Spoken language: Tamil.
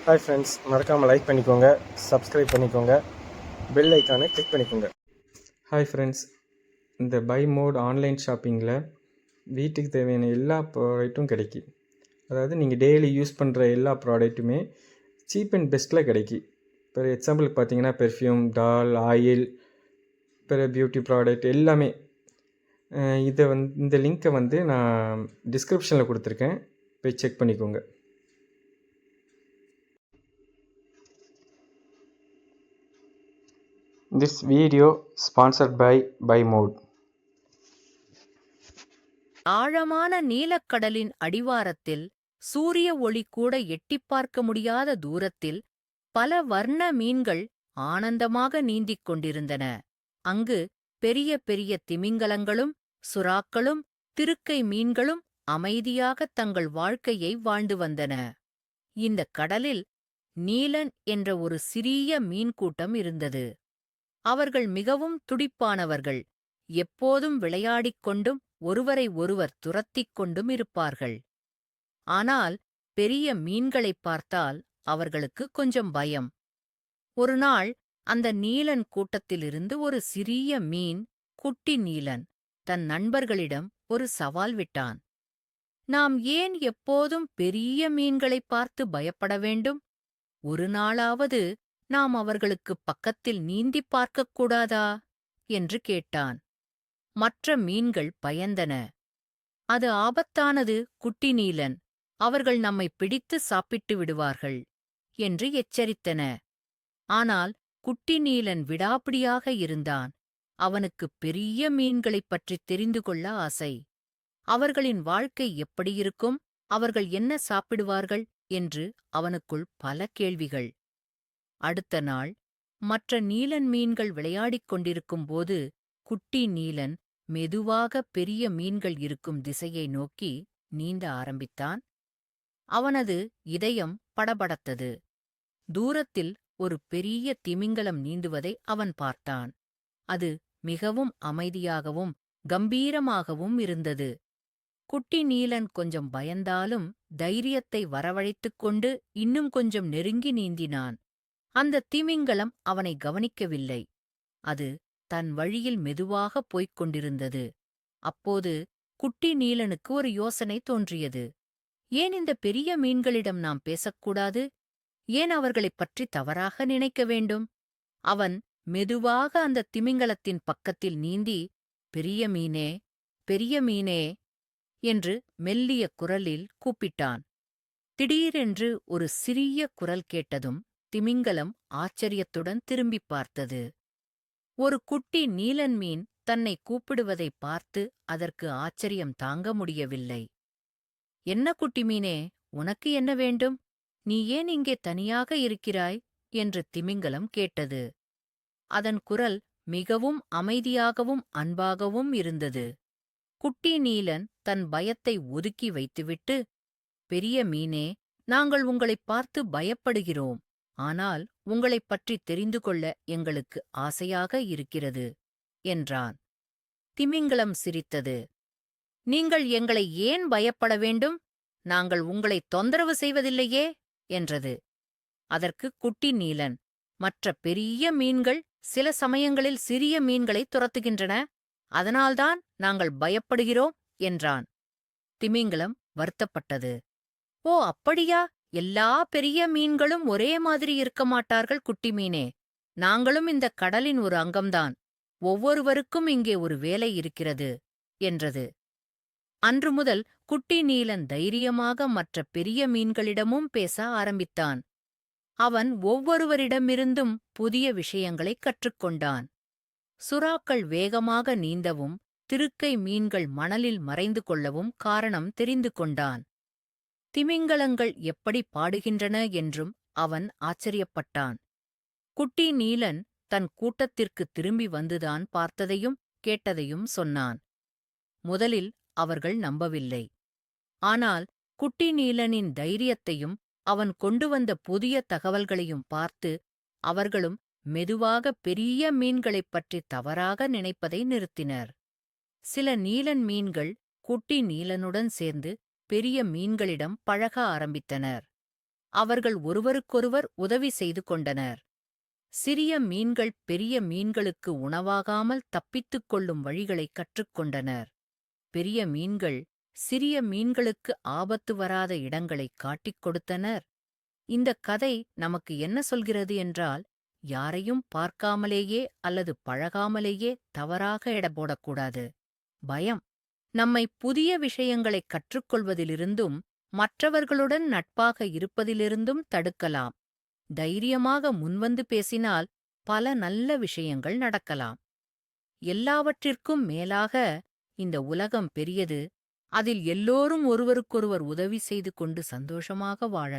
ஹாய் ஃப்ரெண்ட்ஸ், மறக்காமல் லைக் பண்ணிக்கோங்க, சப்ஸ்கிரைப் பண்ணிக்கோங்க, பெல் ஐக்கானை கிளிக் பண்ணிக்கோங்க. ஹாய் ஃப்ரெண்ட்ஸ், இந்த பை மோட் ஆன்லைன் ஷாப்பிங்கில் வீட்டுக்கு தேவையான எல்லா ப்ராடக்ட்டும் கிடைக்கி. அதாவது நீங்கள் டெய்லி யூஸ் பண்ணுற எல்லா ப்ராடக்ட்டுமே சீப் அண்ட் பெஸ்ட்டில் கிடைக்கி. இப்போ எக்ஸாம்பிளுக்கு பார்த்தீங்கன்னா பெர்ஃப்யூம், டால், ஆயில், பிற பியூட்டி ப்ராடக்ட் எல்லாமே. இந்த லிங்க்கை நான் டிஸ்கிரிப்ஷனில் கொடுத்துருக்கேன், போய் செக் பண்ணிக்கோங்க. This video sponsored by Mode. ஆழமான நீலக்கடலின் அடிவாரத்தில் சூரிய ஒளி கூட எட்டிப் பார்க்க முடியாத தூரத்தில் பல வர்ண மீன்கள் ஆனந்தமாக நீந்திக் கொண்டிருந்தன. அங்கு பெரிய பெரிய திமிங்கலங்களும் சுறாக்களும் திருக்கை மீன்களும் அமைதியாக தங்கள் வாழ்க்கையை வாழ்ந்து வந்தன. இந்த கடலில் நீலன் என்ற ஒரு சிறிய மீன் கூட்டம் இருந்தது. அவர்கள் மிகவும் துடிப்பானவர்கள், எப்போதும் விளையாடிக் கொண்டும் ஒருவரை ஒருவர் துரத்திக் கொண்டும் இருப்பார்கள். ஆனால் பெரிய மீன்களைப் பார்த்தால் அவர்களுக்கு கொஞ்சம் பயம். ஒருநாள் அந்த நீலன் கூட்டத்திலிருந்து ஒரு சிறிய மீன், குட்டி நீலன், தன் நண்பர்களிடம் ஒரு சவால் விட்டான். நாம் ஏன் எப்போதும் பெரிய மீன்களைப் பார்த்து பயப்பட வேண்டும்? ஒரு நாளாவது நாம் அவர்களுக்குப் பக்கத்தில் நீந்திப் பார்க்கக் கூடாதா? என்று கேட்டான். மற்ற மீன்கள் பயந்தன. அது ஆபத்தானது, குட்டி நீலன். அவர்கள் நம்மை பிடித்து சாப்பிட்டு விடுவார்கள் என்று எச்சரித்தன. ஆனால் குட்டி நீலன் விடாப்பிடியாக இருந்தான். அவனுக்கு பெரிய மீன்களைப் பற்றித் தெரிந்து கொள்ள ஆசை. அவர்களின் வாழ்க்கை எப்படியிருக்கும், அவர்கள் என்ன சாப்பிடுவார்கள் என்று அவனுக்குள் பல கேள்விகள். அடுத்த நாள் மற்ற நீலன் மீன்கள் விளையாடிக் கொண்டிருக்கும்போது குட்டி நீலன் மெதுவாக பெரிய மீன்கள் இருக்கும் திசையை நோக்கி நீந்த ஆரம்பித்தான். அவனது இதயம் படபடத்தது. தூரத்தில் ஒரு பெரிய திமிங்கலம் நீந்துவதை அவன் பார்த்தான். அது மிகவும் அமைதியாகவும் கம்பீரமாகவும் இருந்தது. குட்டி நீலன் கொஞ்சம் பயந்தாலும் தைரியத்தை வரவழைத்துக் கொண்டு இன்னும் கொஞ்சம் நெருங்கி நீந்தினான். அந்த திமிங்கலம் அவனை கவனிக்கவில்லை. அது தன் வழியில் மெதுவாகப் போய்க் கொண்டிருந்தது. அப்போது குட்டி நீலனுக்கு ஒரு யோசனை தோன்றியது. ஏன் இந்த பெரிய மீன்களிடம் நாம் பேசக்கூடாது? ஏன் அவர்களைப் பற்றி தவறாக நினைக்க வேண்டும்? அவன் மெதுவாக அந்த திமிங்கலத்தின் பக்கத்தில் நீந்தி, பெரிய மீனே, பெரிய மீனே என்று மெல்லிய குரலில் கூப்பிட்டான். திடீரென்று ஒரு சிறிய குரல் கேட்டதும் திமிங்கலம் ஆச்சரியத்துடன் திரும்பிப் பார்த்தது. ஒரு குட்டி நீலன் மீன் தன்னை கூப்பிடுவதைப் பார்த்து அதற்கு ஆச்சரியம் தாங்க முடியவில்லை. என்ன குட்டி மீனே, உனக்கு என்ன வேண்டும்? நீ ஏன் இங்கே தனியாக இருக்கிறாய்? என்று திமிங்கலம் கேட்டது. அதன் குரல் மிகவும் அமைதியாகவும் அன்பாகவும் இருந்தது. குட்டி நீலன் தன் பயத்தை ஒதுக்கி வைத்துவிட்டு, பெரிய மீனே, நாங்கள் உங்களைப் பார்த்து பயப்படுகிறோம். ஆனால் உங்களைப் பற்றித் தெரிந்து கொள்ள எங்களுக்கு ஆசையாக இருக்கிறது என்றான். திமிங்கலம் சிரித்தது. நீங்கள் எங்களை ஏன் பயப்பட வேண்டும்? நாங்கள் உங்களை தொந்தரவு செய்வதில்லையே என்றது. அதற்கு குட்டி நீலன், மற்ற பெரிய மீன்கள் சில சமயங்களில் சிறிய மீன்களை துரத்துகின்றன, அதனால்தான் நாங்கள் பயப்படுகிறோம் என்றான். திமிங்கலம் வருத்தப்பட்டது. ஓ, அப்படியா? எல்லா பெரிய மீன்களும் ஒரே மாதிரி இருக்க மாட்டார்கள் குட்டி மீனே. நாங்களும் இந்த கடலின் ஒரு அங்கம்தான். ஒவ்வொருவருக்கும் இங்கே ஒரு வேலை இருக்கிறது என்றது. அன்று முதல் குட்டி நீலன் தைரியமாக மற்ற பெரிய மீன்களிடமும் பேச ஆரம்பித்தான். அவன் ஒவ்வொருவரிடமிருந்தும் புதிய விஷயங்களைக் கற்றுக்கொண்டான். சுறாக்கள் வேகமாக நீந்தவும் திருக்கை மீன்கள் மணலில் மறைந்து கொள்ளவும் காரணம் தெரிந்து கொண்டான். திமிங்கலங்கள் எப்படி பாடுகின்றன என்றும் அவன் ஆச்சரியப்பட்டான். குட்டி நீலன் தன் கூட்டத்திற்கு திரும்பி வந்துதான் பார்த்ததையும் கேட்டதையும் சொன்னான். முதலில் அவர்கள் நம்பவில்லை. ஆனால் குட்டி நீலனின் தைரியத்தையும் அவன் கொண்டு வந்த புதிய தகவல்களையும் பார்த்து அவர்களும் மெதுவாக பெரிய மீன்களைப் பற்றி தவறாக நினைப்பதை நிறுத்தினர். சில நீலன் மீன்கள் குட்டி நீலனுடன் சேர்ந்து பெரிய மீன்களிடம் பழக ஆரம்பித்தனர். அவர்கள் ஒருவருக்கொருவர் உதவி செய்து கொண்டனர். சிறிய மீன்கள் பெரிய மீன்களுக்கு உணவாகாமல் தப்பித்துக் கொள்ளும் வழிகளைக் கற்றுக்கொண்டனர். பெரிய மீன்கள் சிறிய மீன்களுக்கு ஆபத்து வராத இடங்களைக் காட்டிக் கொடுத்தனர். இந்தக் கதை நமக்கு என்ன சொல்கிறது என்றால், யாரையும் பார்க்காமலேயே அல்லது பழகாமலேயே தவறாக எடை போடக்கூடாது. பயம் நம்மை புதிய விஷயங்களைக் கற்றுக்கொள்வதிலிருந்தும் மற்றவர்களுடன் நட்பாக இருப்பதிலிருந்தும் தடுக்கலாம். தைரியமாக முன்வந்து பேசினால் பல நல்ல விஷயங்கள் நடக்கலாம். எல்லாவற்றிற்கும் மேலாக இந்த உலகம் பெரியது. அதில் எல்லோரும் ஒருவருக்கொருவர் உதவி செய்து கொண்டு சந்தோஷமாக வாழலாம்.